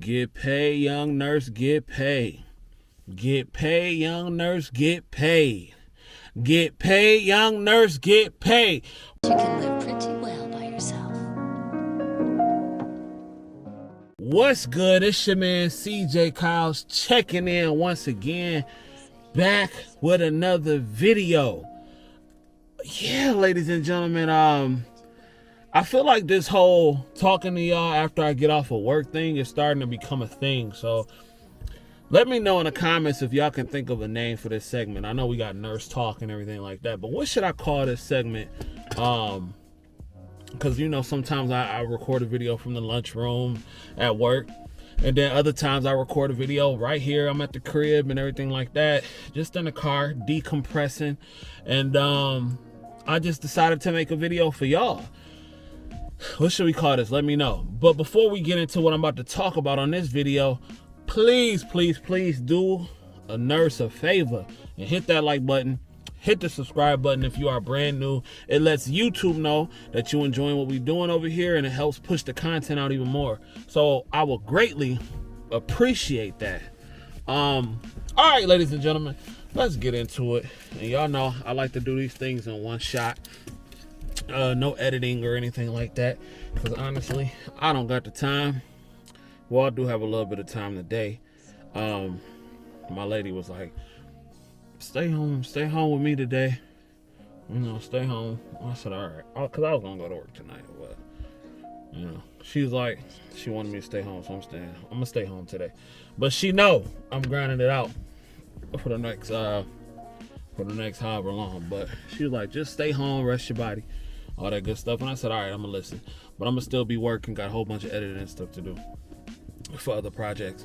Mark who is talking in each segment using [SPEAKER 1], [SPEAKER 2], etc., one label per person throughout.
[SPEAKER 1] Get paid, young nurse, get paid. Get paid, young nurse, get paid. Get paid, young nurse, get paid.
[SPEAKER 2] You can live pretty well by yourself.
[SPEAKER 1] What's good? It's your man CJ Kyles checking in once again, back with another video. Yeah, ladies and gentlemen, I feel like this whole talking to y'all after I get off of work thing is starting to become a thing. So let me know in the comments if y'all can think of a name for this segment. I know we got nurse talk and everything like that, but what should I call this segment? Because you know, sometimes I record a video from the lunchroom at work, and then other times I record a video right here. I'm at the crib and everything like that, just in the car decompressing, and I just decided to make a video for y'all. What should we call this? Let me know. But before we get into what I'm about to talk about on this video, please do a nurse a favor and hit that like button. Hit the subscribe button if you are brand new. It lets YouTube know that you're enjoying what we're doing over here, and it helps push the content out even more. So I will greatly appreciate that. All right, ladies and gentlemen, let's get into it. And y'all know I like to do these things in one shot. No editing or anything like that, because honestly, I don't got the time. Well, I do have a little bit of time today. My lady was like, stay home with me today. You know, stay home. I said, all right, because I was gonna go to work tonight, but you know, she was like, she wanted me to stay home, so I'm gonna stay home today. But she know I'm grinding it out for the next however long. But she was like, just stay home, rest your body, all that good stuff. And I said, all right, I'm gonna listen, but I'm gonna still be working. Got a whole bunch of editing and stuff to do for other projects.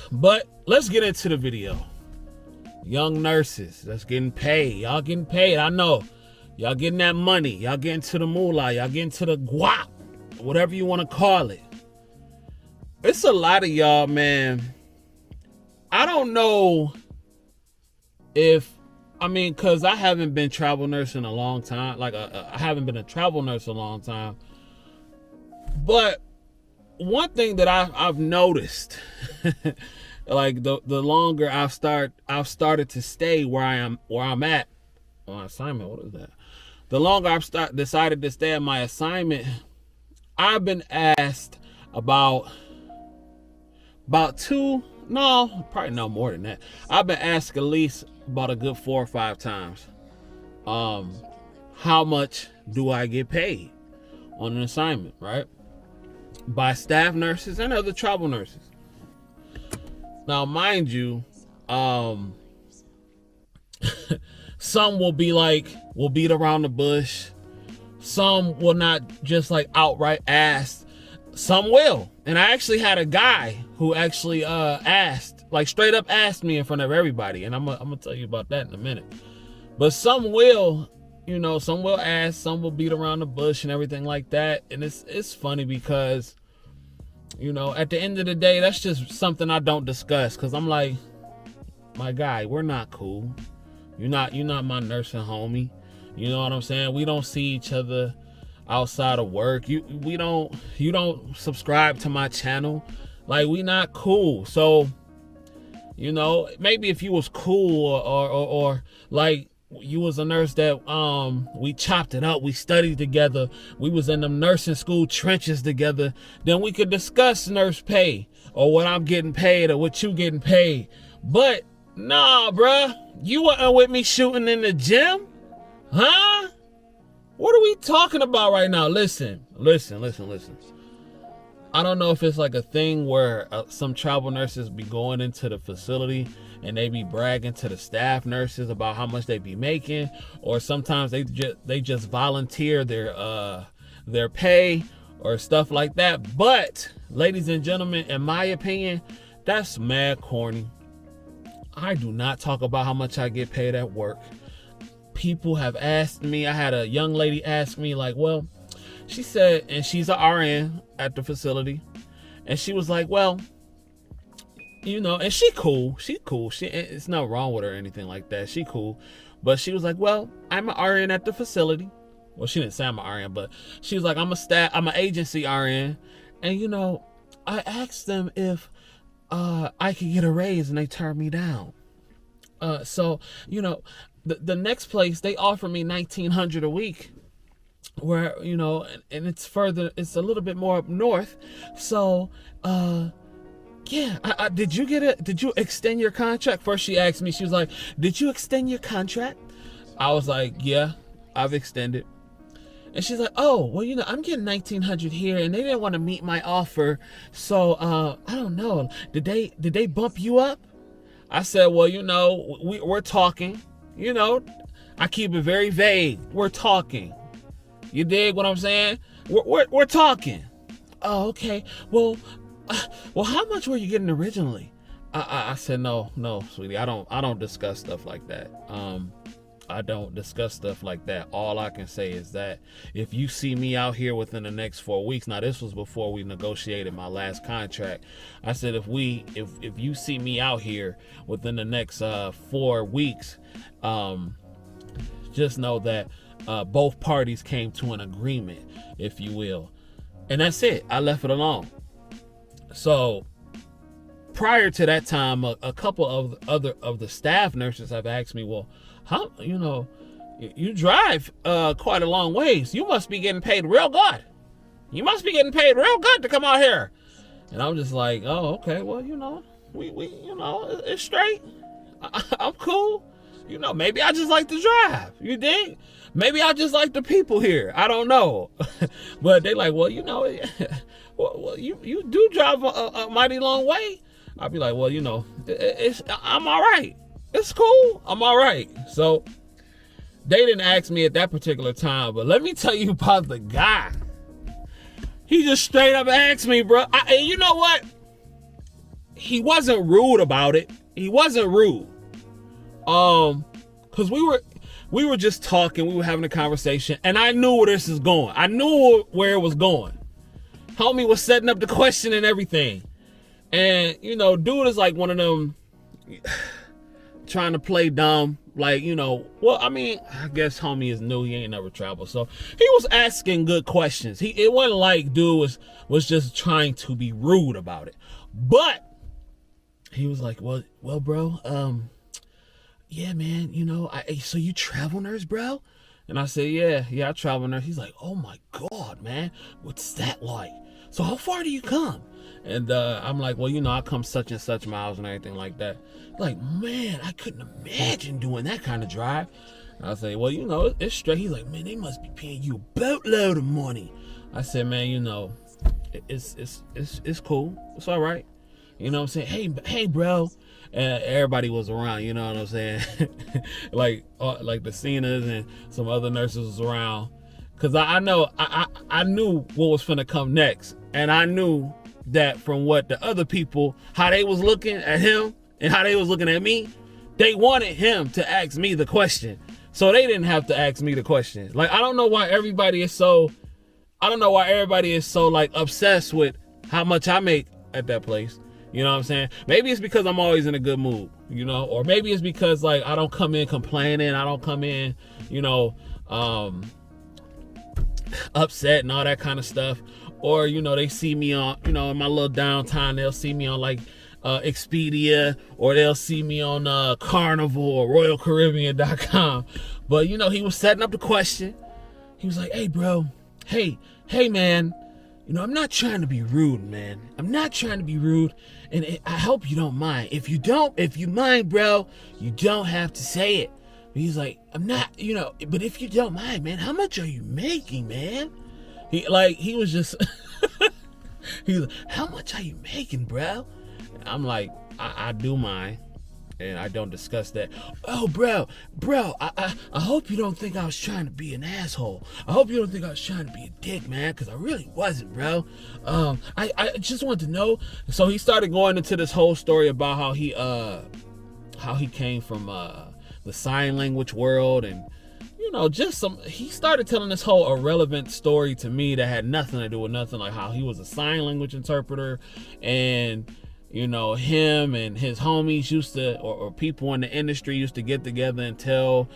[SPEAKER 1] But let's get into the video. Young nurses that's getting paid. Y'all getting paid. I know y'all getting that money. Y'all getting to the moolah. Y'all getting to the guap, whatever you want to call it. It's a lot of y'all, man. I don't know if, because I haven't been travel nurse in a long time. Like, I haven't been a travel nurse in a long time. But one thing that I've noticed, like the longer I've started to stay where I'm at on assignment. What is that? The longer I've decided to stay at my assignment, I've been asked about probably no more than that. I've been asked at least about a good 4 or 5 times. How much do I get paid on an assignment, right? By staff nurses and other travel nurses. Now, mind you, some will beat around the bush. Some will not just like outright ask. Some will. And I actually had a guy who actually asked, like straight up asked me in front of everybody. And I'm gonna tell you about that in a minute. But some will, some will ask, some will beat around the bush and everything like that. And it's funny because, at the end of the day, that's just something I don't discuss, because I'm like, my guy, we're not cool. You're not my nursing homie. You know what I'm saying? We don't see each other outside of work. You don't subscribe to my channel. Like, we not cool. So, maybe if you was cool or like you was a nurse that we chopped it up, we studied together, we was in them nursing school trenches together, then we could discuss nurse pay or what I'm getting paid or what you getting paid. But nah, bruh, you wasn't with me shooting in the gym, huh? What are we talking about right now? Listen. I don't know if it's like a thing where some travel nurses be going into the facility and they be bragging to the staff nurses about how much they be making, or sometimes they just volunteer their pay or stuff like that. But ladies and gentlemen, in my opinion, that's mad corny. I do not talk about how much I get paid at work. People have asked me. I had a young lady ask me, like, well, she said, and she's an RN at the facility, and she was like, well, and she cool. It's not wrong with her or anything like that. She cool. But she was like, well, I'm an RN at the facility. Well, she didn't say I'm an RN, but she was like, I'm an agency RN. And I asked them if I could get a raise, and they turned me down. So you know, the next place they offered me $1,900 a week, where you know, and it's further, it's a little bit more up north. So yeah, did you extend your contract? First she asked me, she was like, did you extend your contract? I was like, yeah, I've extended. And she's like, oh, well, you know, I'm getting $1,900 here, and they didn't want to meet my offer, so I don't know. Did they bump you up? I said, well, you know, we're talking. You know, I keep it very vague. We're talking. You dig what I'm saying? We're talking. Oh, okay. Well, how much were you getting originally? I said, no, sweetie, I don't discuss stuff like that. I don't discuss stuff like that. All I can say is that if you see me out here within the next 4 weeks, now this was before we negotiated my last contract. I said, if you see me out here within the next 4 weeks, just know that both parties came to an agreement, if you will. And that's it. I left it alone. So prior to that time, a couple of the staff nurses have asked me, well, how, you know, you drive quite a long ways. You must be getting paid real good. You must be getting paid real good to come out here. And I'm just like, oh, okay, well, you know, we you know, it's straight. I'm cool. You know, maybe I just like to drive. You dig? Maybe I just like the people here. I don't know. But they like, well, you know, well, you do drive a mighty long way. I'll be like, well, you know, I'm all right. It's cool. I'm all right. So they didn't ask me at that particular time, but let me tell you about the guy. He just straight up asked me, bro. And you know what? He wasn't rude about it. He wasn't rude. Cause we were just talking. We were having a conversation, and I knew where this is going. I knew where it was going. Homie was setting up the question and everything. And, you know, dude is like one of them trying to play dumb. Like, you know, well, I mean, I guess homie is new. He ain't never traveled. So he was asking good questions. It wasn't like dude was just trying to be rude about it. But he was like, well, bro, yeah, man, you know, so you travel nurse, bro? And I said, yeah, I travel nurse. He's like, oh my God, man, what's that like? So how far do you come? And I'm like, well, you know, I come such and such miles and everything like that. Like, man, I couldn't imagine doing that kind of drive. And I say, well, you know, it's straight. He's like, man, they must be paying you a boatload of money. I said, man, you know, it's cool. It's all right. You know what I'm saying? Hey, bro. And everybody was around, you know what I'm saying? like the Cenas and some other nurses was around. Cause I know, I knew what was finna come next. And I knew that from what the other people, how they was looking at him and how they was looking at me, they wanted him to ask me the question. So they didn't have to ask me the question. Like, I don't know why everybody is so like obsessed with how much I make at that place. You know what I'm saying? Maybe it's because I'm always in a good mood, you know, or maybe it's because like I don't come in complaining. I don't come in, you know, upset and all that kind of stuff. Or, you know, they see me on, you know, in my little downtime, they'll see me on like Expedia, or they'll see me on Carnival or RoyalCaribbean.com. But, you know, he was setting up the question. He was like, hey, bro, hey, man, you know, I'm not trying to be rude, man. I'm not trying to be rude. And I hope you don't mind. If you mind, bro, you don't have to say it. But he's like, I'm not, you know, but if you don't mind, man, how much are you making, man? He was just, he's like, how much are you making, bro? I'm like, I do mind. And I don't discuss that. Oh, bro, I hope you don't think I was trying to be an asshole. I hope you don't think I was trying to be a dick, man, because I really wasn't, bro. I just wanted to know. So he started going into this whole story about how he came from the sign language world, and you know, he started telling this whole irrelevant story to me that had nothing to do with nothing, like how he was a sign language interpreter, and you know, him and his homies used to, or people in the industry used to get together and tell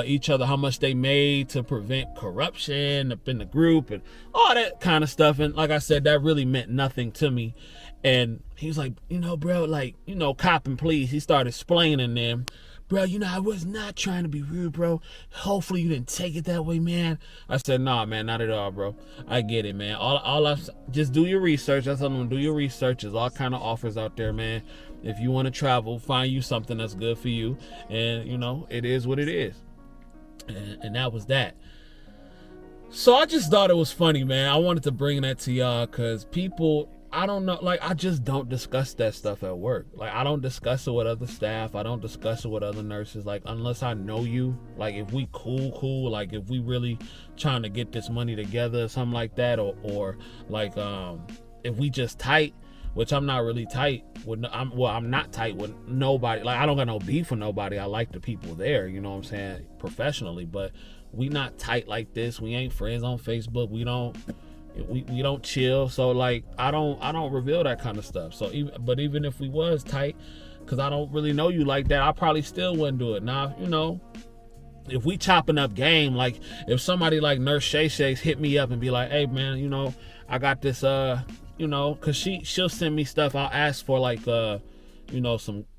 [SPEAKER 1] each other how much they made to prevent corruption up in the group and all that kind of stuff. And like I said, that really meant nothing to me. And he was like, bro, like, cop and please. He started explaining them. Bro, I was not trying to be rude, bro. Hopefully you didn't take it that way, man. I said, nah, man, not at all, bro. I get it, man. Just do your research. That's all I'm gonna do. Your research. There's all kind of offers out there, man. If you want to travel, find you something that's good for you. And, it is what it is. And that was that. So I just thought it was funny, man. I wanted to bring that to y'all because people, I don't know, like, I just don't discuss that stuff at work. Like, I don't discuss it with other staff. I don't discuss it with other nurses. Like, unless I know you, like, if we cool, like, if we really trying to get this money together or something like that, or like, if we just tight, which I'm not really tight with, I'm not tight with nobody. Like, I don't got no beef with nobody. I like the people there, you know what I'm saying, professionally, but we not tight like this. We ain't friends on Facebook. We don't chill. So like, I don't reveal that kind of stuff. So even if we was tight, cause I don't really know you like that, I probably still wouldn't do it. Now, if we chopping up game, like if somebody like Nurse Shay Shay's hit me up and be like, hey man, I got this, cause she'll send me stuff. I'll ask for like,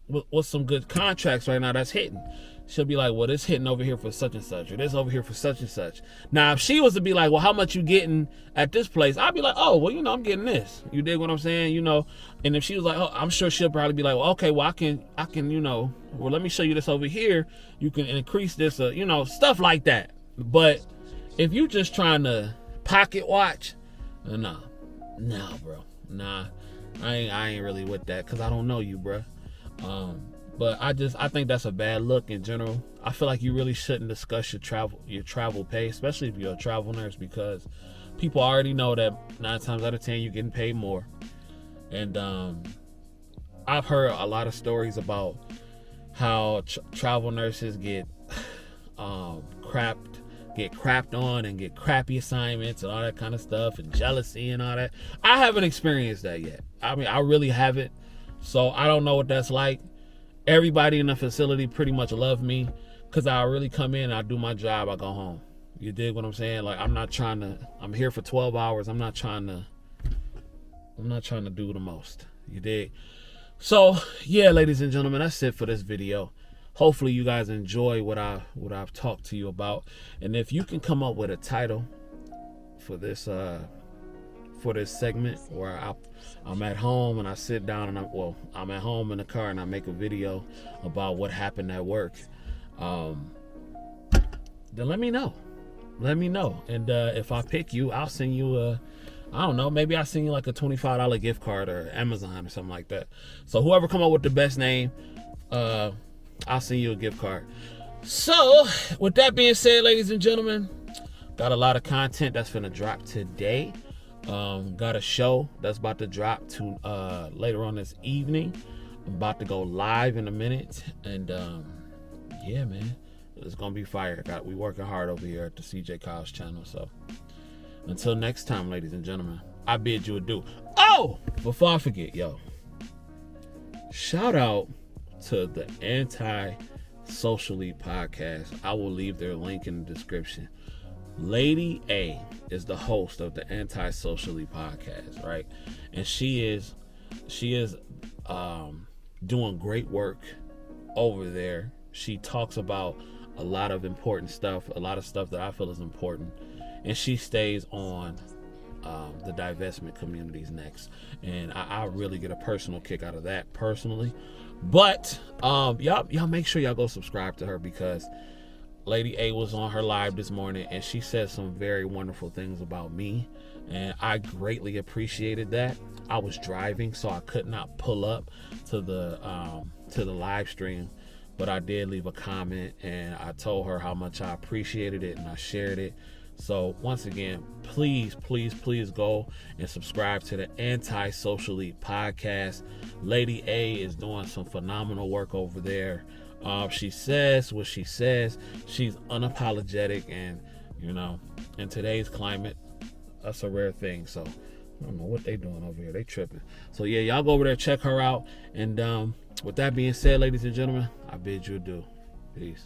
[SPEAKER 1] what's some good contracts right now that's hitting. She'll be like, well, this hitting over here for such and such, or this over here for such and such. Now, if she was to be like, well, how much you getting at this place? I'd be like, oh, well, I'm getting this. You dig what I'm saying? And if she was like, oh, I'm sure she'll probably be like, well, okay, well, I can, well, let me show you this over here. You can increase this, stuff like that. But if you just trying to pocket watch, nah, bro. Nah, I ain't really with that because I don't know you, bro. But I think that's a bad look in general. I feel like you really shouldn't discuss your travel pay, especially if you're a travel nurse, because people already know that 9 times out of 10 you're getting paid more. And I've heard a lot of stories about how travel nurses get crapped on and get crappy assignments and all that kind of stuff, and jealousy and all that. I haven't experienced that yet. I mean, I really haven't. So I don't know what that's like. Everybody in the facility pretty much love me because I really come in, I do my job, I go home. You dig what I'm saying? Like, I'm here for 12 hours. I'm not trying to do the most. You dig? So yeah, ladies and gentlemen, that's it for this video. Hopefully you guys enjoy what I've talked to you about. And if you can come up with a title for this segment where I'm at home and I sit down and I'm at home in the car and I make a video about what happened at work, then let me know. And if I pick you, I'll send you I don't know, maybe I'll send you like a $25 gift card or Amazon or something like that. So whoever come up with the best name, I'll send you a gift card. So with that being said, ladies and gentlemen, got a lot of content that's gonna drop today. Got a show that's about to drop to later on this evening. I'm about to go live in a minute, and yeah, man, it's gonna be fire. We working hard over here at the CJ Kyles channel. So until next time, ladies and gentlemen, I bid you adieu. Oh, before I forget, shout out to the Anti-Socially podcast. I will leave their link in the description. Lady A is the host of the Anti-Socially podcast, right? And she is doing great work over there. She talks about a lot of important stuff, a lot of stuff that I feel is important, and she stays on the divestment community's necks, and I really get a personal kick out of that personally. But y'all make sure y'all go subscribe to her, because Lady A was on her live this morning and she said some very wonderful things about me, and I greatly appreciated that. I was driving, so I could not pull up to the live stream, but I did leave a comment and I told her how much I appreciated it, and I shared it. So once again, please go and subscribe to the Anti-Socially podcast. Lady A is doing some phenomenal work over there. She says what she says. She's unapologetic, and in today's climate, that's a rare thing. So I don't know what they doing over here. They tripping. So yeah, y'all go over there, check her out. And with that being said, ladies and gentlemen, I bid you adieu. Peace.